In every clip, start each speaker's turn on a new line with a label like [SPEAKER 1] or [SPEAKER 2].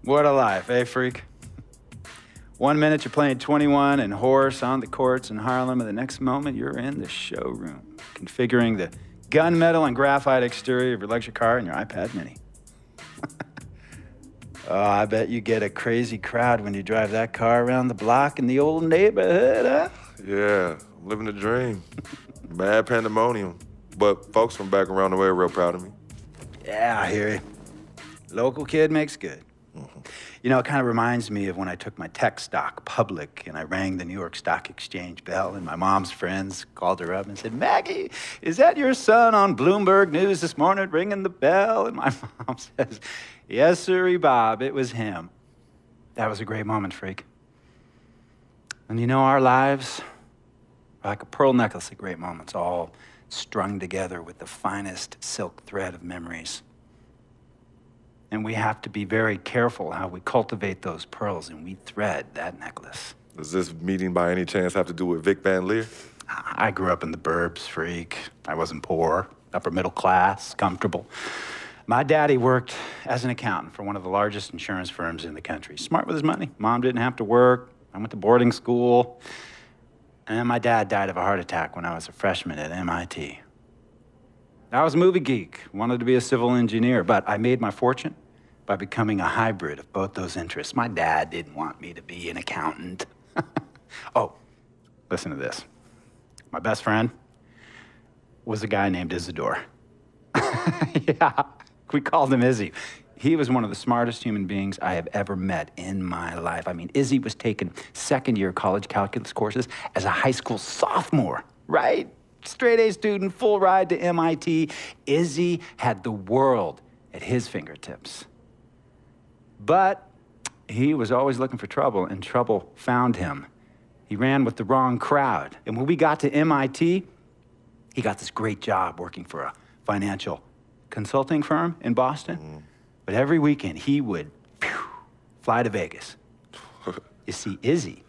[SPEAKER 1] What a life, eh, freak? 1 minute you're playing 21 and horse on the courts in Harlem, and the next moment you're in the showroom, configuring the gunmetal and graphite exterior of your luxury car and your iPad mini. Oh, I bet you get a crazy crowd when you drive that car around the block in the old neighborhood, huh?
[SPEAKER 2] Yeah, I'm living the dream. Mad pandemonium. But folks from back around the way are real proud of me.
[SPEAKER 1] Yeah, I hear you. Local kid makes good. You know, it kind of reminds me of when I took my tech stock public and I rang the New York Stock Exchange bell and my mom's friends called her up and said, "Maggie, is that your son on Bloomberg News this morning ringing the bell?" And my mom says, "Yes, sirree, Bob, it was him." That was a great moment, freak. And you know, our lives are like a pearl necklace of great moments, all strung together with the finest silk thread of memories. And we have to be very careful how we cultivate those pearls and we thread that necklace.
[SPEAKER 2] Does this meeting by any chance have to do with Vic Van Leer?
[SPEAKER 1] I grew up in the burbs, freak. I wasn't poor, upper middle class, comfortable. My daddy worked as an accountant for one of the largest insurance firms in the country. Smart with his money. Mom didn't have to work. I went to boarding school. And then my dad died of a heart attack when I was a freshman at MIT. I was a movie geek, wanted to be a civil engineer, but I made my fortune by becoming a hybrid of both those interests. My dad didn't want me to be an accountant. Oh, listen to this. My best friend was a guy named Isidore. Yeah, we called him Izzy. He was one of the smartest human beings I have ever met in my life. I mean, Izzy was taking second-year college calculus courses as a high school sophomore, right? Straight A student, full ride to MIT. Izzy had the world at his fingertips. But he was always looking for trouble, and trouble found him. He ran with the wrong crowd. And when we got to MIT, he got this great job working for a financial consulting firm in Boston. But every weekend, he would fly to Vegas. You see, Izzy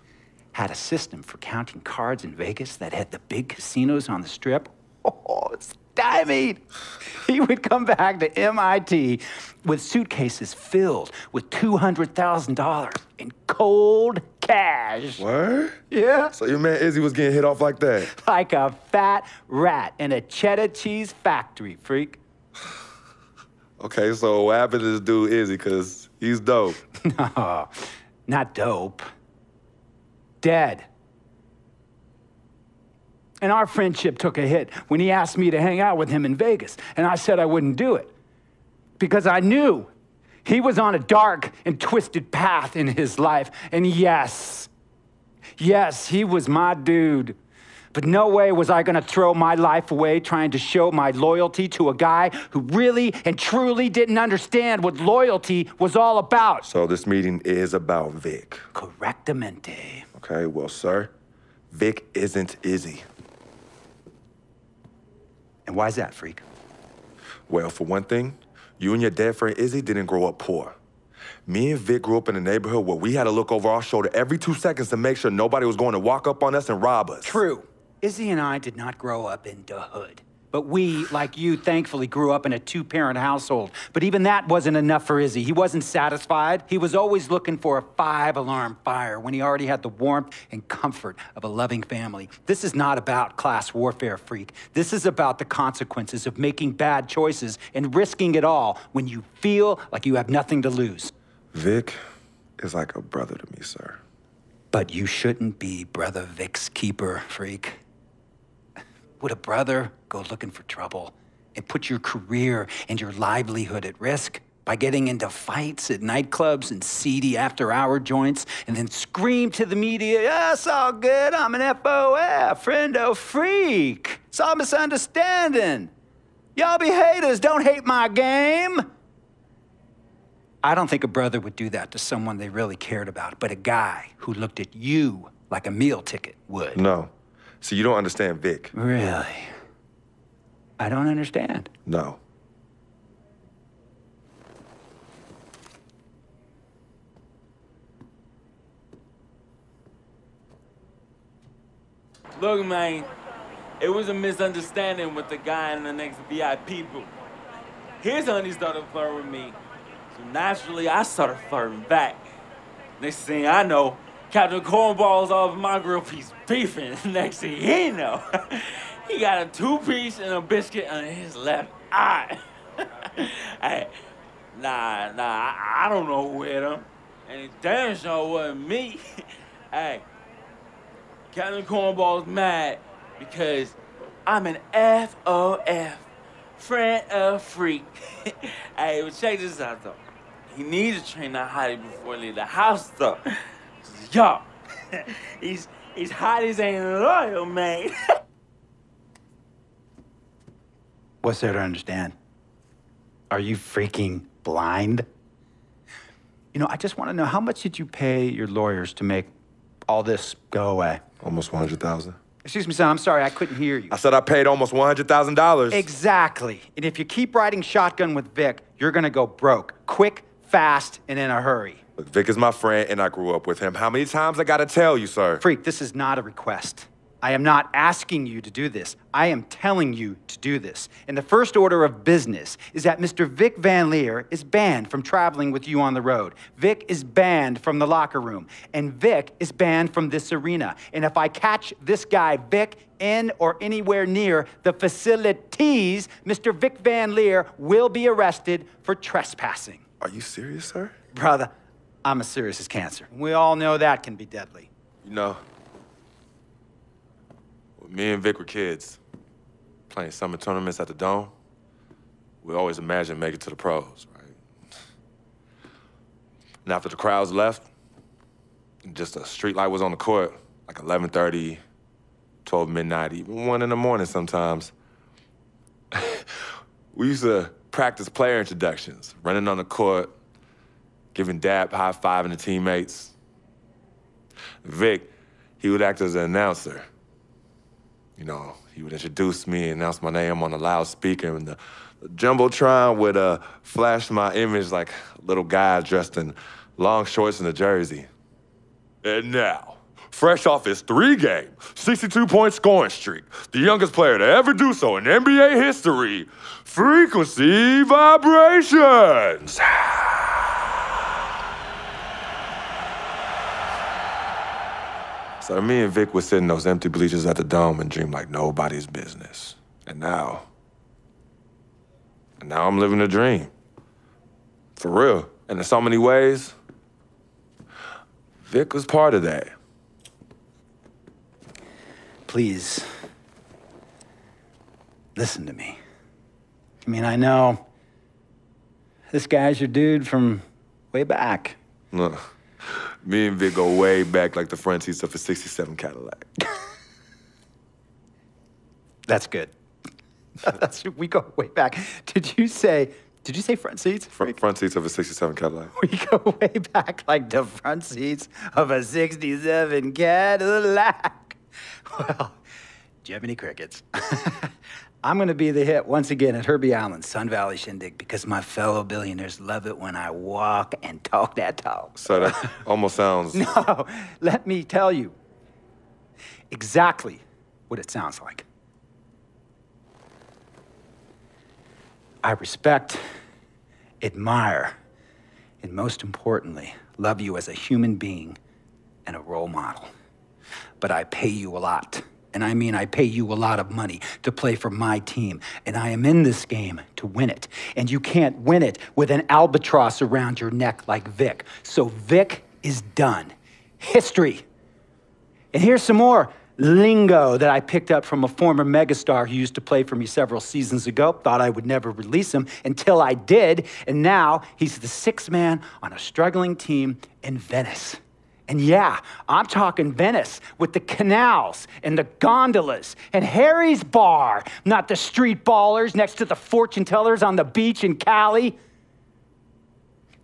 [SPEAKER 1] had a system for counting cards in Vegas that had the big casinos on the Strip. Oh, it's stymied. He would come back to MIT with suitcases filled with $200,000 in cold cash.
[SPEAKER 2] What?
[SPEAKER 1] Yeah.
[SPEAKER 2] So your man Izzy was getting hit off like that?
[SPEAKER 1] Like a fat rat in a cheddar cheese factory, freak.
[SPEAKER 2] Okay, so what happened to this dude Izzy, because he's dope?
[SPEAKER 1] No, not dope. Dead. And our friendship took a hit when he asked me to hang out with him in Vegas, and I said I wouldn't do it because I knew he was on a dark and twisted path in his life. And yes, he was my dude. But no way was I gonna throw my life away trying to show my loyalty to a guy who really and truly didn't understand what loyalty was all about.
[SPEAKER 2] So this meeting is about Vic.
[SPEAKER 1] Correctamente.
[SPEAKER 2] Okay, well, sir, Vic isn't Izzy.
[SPEAKER 1] And why's that, freak?
[SPEAKER 2] Well, for one thing, you and your dead friend Izzy didn't grow up poor. Me and Vic grew up in a neighborhood where we had to look over our shoulder every 2 seconds to make sure nobody was going to walk up on us and rob us.
[SPEAKER 1] True. Izzy and I did not grow up in the hood. But we, like you, thankfully grew up in a two-parent household. But even that wasn't enough for Izzy. He wasn't satisfied. He was always looking for a 5-alarm fire when he already had the warmth and comfort of a loving family. This is not about class warfare, freak. This is about the consequences of making bad choices and risking it all when you feel like you have nothing to lose.
[SPEAKER 2] Vic is like a brother to me, sir.
[SPEAKER 1] But you shouldn't be Brother Vic's keeper, freak. Would a brother go looking for trouble and put your career and your livelihood at risk by getting into fights at nightclubs and seedy after-hour joints and then scream to the media, "Yeah, it's all good, I'm an FOF, friendo freak. It's all misunderstanding. Y'all be haters, don't hate my game." I don't think a brother would do that to someone they really cared about, but a guy who looked at you like a meal ticket would.
[SPEAKER 2] No. See, you don't understand Vic.
[SPEAKER 1] Really? I don't understand.
[SPEAKER 2] No.
[SPEAKER 3] Look, man, it was a misunderstanding with the guy in the next VIP booth. His honey started flirting with me, So naturally, I started flirting back. Next thing I know, Captain Cornball's off my grill piece beefing. Next thing he know, he got a 2-piece and a biscuit under his left eye. Hey, I don't know who hit him. And it damn sure wasn't me. Hey, Captain Cornball's mad because I'm an FOF, friend of freak. Hey, but check this out though. He needs to train that hottie before he leave the house though. Yo, he's hotties ain't loyal, man.
[SPEAKER 1] What's there to understand? Are you freaking blind? You know, I just want to know, how much did you pay your lawyers to make all this go away?
[SPEAKER 2] Almost $100,000.
[SPEAKER 1] Excuse me, son, I'm sorry, I couldn't hear you.
[SPEAKER 2] I said I paid almost $100,000.
[SPEAKER 1] Exactly. And if you keep riding shotgun with Vic, you're gonna go broke. Quick, fast, and in a hurry.
[SPEAKER 2] Look, Vic is my friend, and I grew up with him. How many times I gotta tell you, sir?
[SPEAKER 1] Freak, this is not a request. I am not asking you to do this. I am telling you to do this. And the first order of business is that Mr. Vic Van Leer is banned from traveling with you on the road. Vic is banned from the locker room. And Vic is banned from this arena. And if I catch this guy, Vic, in or anywhere near the facilities, Mr. Vic Van Leer will be arrested for trespassing.
[SPEAKER 2] Are you serious, sir?
[SPEAKER 1] Brother, I'm as serious as cancer. We all know that can be deadly.
[SPEAKER 2] You know, when me and Vic were kids, playing summer tournaments at the Dome, we always imagined making it to the pros, right? And after the crowds left, just a street light was on the court, like 11:30, 12 midnight, even 1 in the morning sometimes. We used to practice player introductions, running on the court, giving dap, high-fiving the teammates. Vic, he would act as an announcer. You know, he would introduce me, announce my name on the loudspeaker, and the Jumbotron would flash my image like a little guy dressed in long shorts and a jersey. And now, fresh off his 3-game, 62-point scoring streak, the youngest player to ever do so in NBA history, Frequency Vibrations. So me and Vic would sit in those empty bleachers at the Dome and dream like nobody's business. And now I'm living a dream. For real. And in so many ways, Vic was part of that.
[SPEAKER 1] Please, listen to me. I mean, I know this guy's your dude from way back.
[SPEAKER 2] Look, me and Vic go way back like the front seats of a '67 Cadillac.
[SPEAKER 1] That's good. We go way back. Did you say front seats?
[SPEAKER 2] Front seats of a '67 Cadillac.
[SPEAKER 1] We go way back like the front seats of a '67 Cadillac. Well, Jiminy Crickets. I'm gonna be the hit once again at Herbie Allen's Sun Valley Shindig because my fellow billionaires love it when I walk and talk that talk.
[SPEAKER 2] So that almost sounds...
[SPEAKER 1] No, let me tell you exactly what it sounds like. I respect, admire, and most importantly, love you as a human being and a role model. But I pay you a lot. And I mean, I pay you a lot of money to play for my team. And I am in this game to win it. And you can't win it with an albatross around your neck like Vic. So Vic is done. History. And here's some more lingo that I picked up from a former megastar who used to play for me several seasons ago. Thought I would never release him until I did. And now he's the 6th man on a struggling team in Venice. And yeah, I'm talking Venice with the canals and the gondolas and Harry's Bar, not the street ballers next to the fortune tellers on the beach in Cali.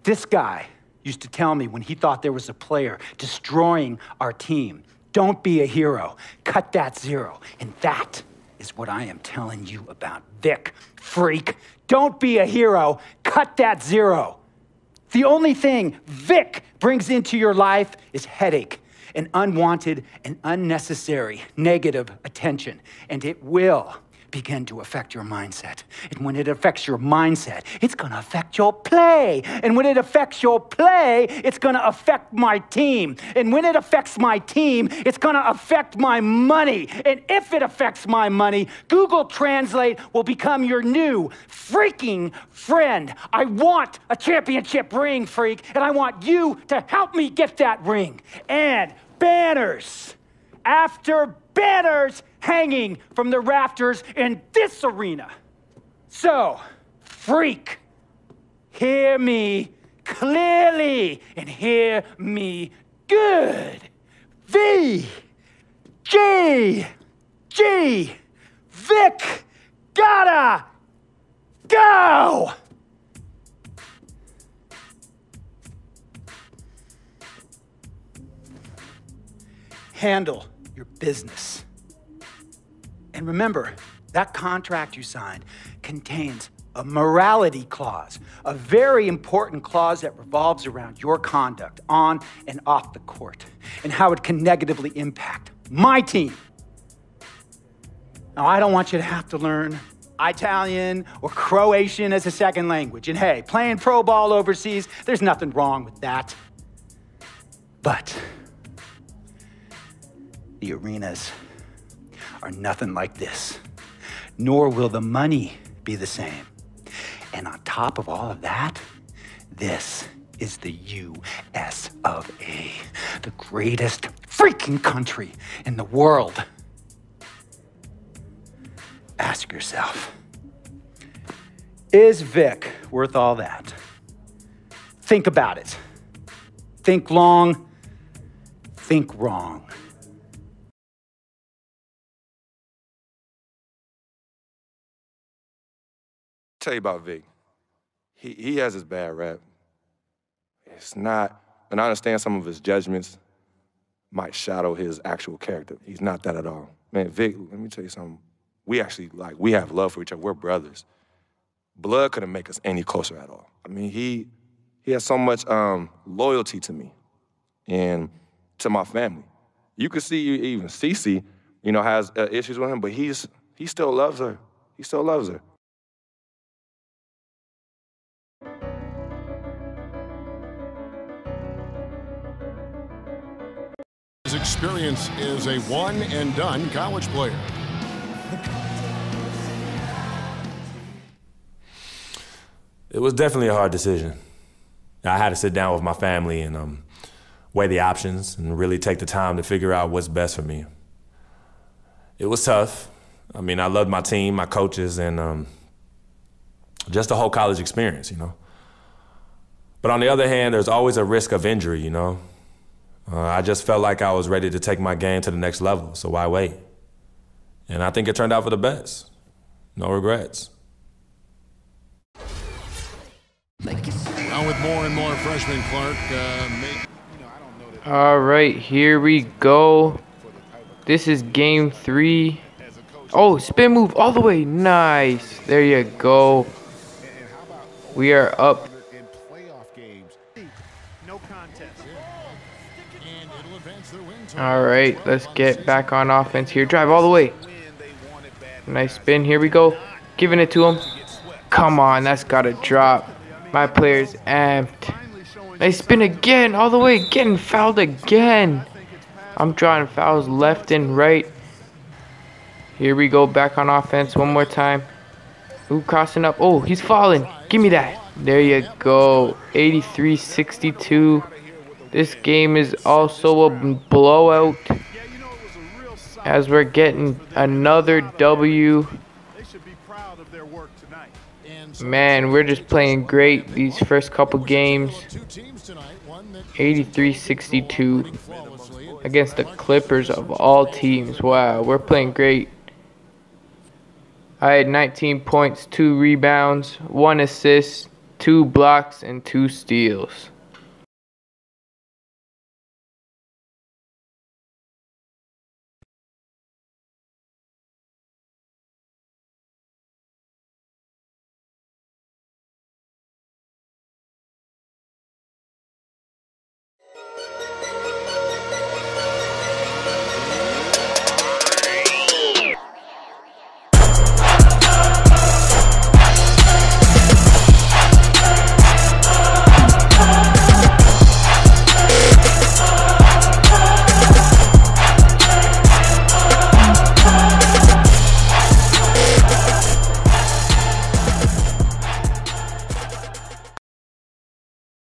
[SPEAKER 1] This guy used to tell me when he thought there was a player destroying our team, don't be a hero, cut that zero. And that is what I am telling you about Vic, freak. Don't be a hero, cut that zero. The only thing Vic brings into your life is headache and unwanted and unnecessary negative attention. And it will begin to affect your mindset. And when it affects your mindset, it's going to affect your play. And when it affects your play, it's going to affect my team. And when it affects my team, it's going to affect my money. And if it affects my money, Google Translate will become your new freaking friend. I want a championship ring, freak, and I want you to help me get that ring. And banners after banners hanging from the rafters in this arena. So, freak, hear me clearly and hear me good. V, G, Vic, gotta go! Handle your business. And remember, that contract you signed contains a morality clause, a very important clause that revolves around your conduct on and off the court, and how it can negatively impact my team. Now, I don't want you to have to learn Italian or Croatian as a second language. And hey, playing pro ball overseas, there's nothing wrong with that. But the arenas are nothing like this, nor will the money be the same. And on top of all of that, this is the US of A, the greatest freaking country in the world. Ask yourself, is Vic worth all that? Think about it. Think long, think wrong.
[SPEAKER 2] Tell you about Vic. He has his bad rap. It's not, and I understand some of his judgments might shadow his actual character. He's not that at all. Man, Vic, let me tell you something. We actually, we have love for each other. We're brothers. Blood couldn't make us any closer at all. I mean, he has so much loyalty to me and to my family. You could see even Cece, has issues with him, but he still loves her. He still loves her.
[SPEAKER 4] His experience is a one-and-done college player.
[SPEAKER 5] It was definitely a hard decision. I had to sit down with my family and weigh the options and really take the time to figure out what's best for me. It was tough. I mean, I loved my team, my coaches, and just the whole college experience, But on the other hand, there's always a risk of injury, I just felt like I was ready to take my game to the next level, so why wait? And I think it turned out for the best. No regrets.
[SPEAKER 4] Now with more and more freshmen, Clark.
[SPEAKER 6] All right, here we go. This is game 3. Oh, spin move all the way. Nice. There you go. We are up. All right, let's get back on offense here. Drive all the way. Nice spin. Here we go. Giving it to him. Come on, that's got to drop. My player's amped. Nice spin again. All the way. Getting fouled again. I'm drawing fouls left and right. Here we go. Back on offense one more time. Ooh, crossing up. Oh, he's falling. Give me that. There you go. 83-62. This game is also a blowout as we're getting another W. Man, we're just playing great these first couple games. 83-62 against the Clippers of all teams. Wow, we're playing great. I had 19 points, 2 rebounds, 1 assist, 2 blocks, and 2 steals.